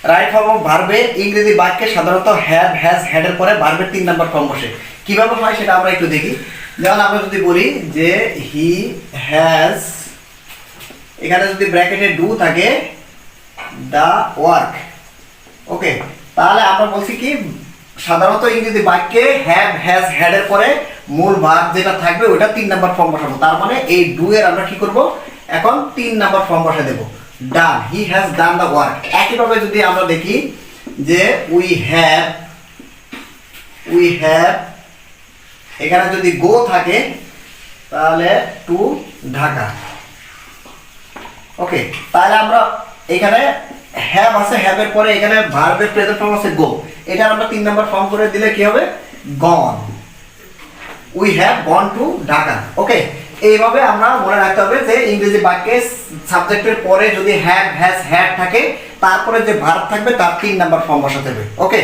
Right form of ভার্বে ইংরেজি বাক্যে সাধারণত হ্যাভ হ্যাজ হ্যাড এর পরে ভার্বের 3 নাম্বার ফর্ম বসে। কিভাবে হয় সেটা আমরা একটু দেখি। যেমন আমরা যদি বলি যে হি হ্যাজ, এখানে যদি ব্র্যাকেটে ডু থাকে দা ওয়ার্ক, ওকে, তাহলে আমরা বলছি কি সাধারণত ইংরেজি বাক্যে হ্যাভ হ্যাজ হ্যাড এর পরে মূল ভার্ব যেটা থাকবে ওটা 3 নাম্বার ফর্ম বসাবো। তার মানে এই ডু এর আমরা কি করব, এখন 3 নাম্বার ফর্ম বসা দেব, ডান, he has done the work. একইভাবে যদি আমরা দেখি যে উই হ্যাভ, এখানে যদি গো থাকে তাহলে টু ঢাকা, ওকে, তাহলে আমরা এখানে হ্যাভ আছে, হ্যাভ এর পরে এখানে ভার্বের প্রেজেন্ট ফর্ম আছে গো, এটা আমরা 3 নাম্বার ফর্ম করে দিলে কি হবে, gone, we have gone to Dhaka, okay. এইভাবে আমরা মনে রাখতে হবে যে ইংরেজি বাক্যে সাবজেক্টের পরে যদি হ্যাভ হ্যাজ হ্যাড থাকে তারপরে যে ভার্ব থাকবে তার 3 নাম্বার ফর্ম বসাতে হবে, ওকে।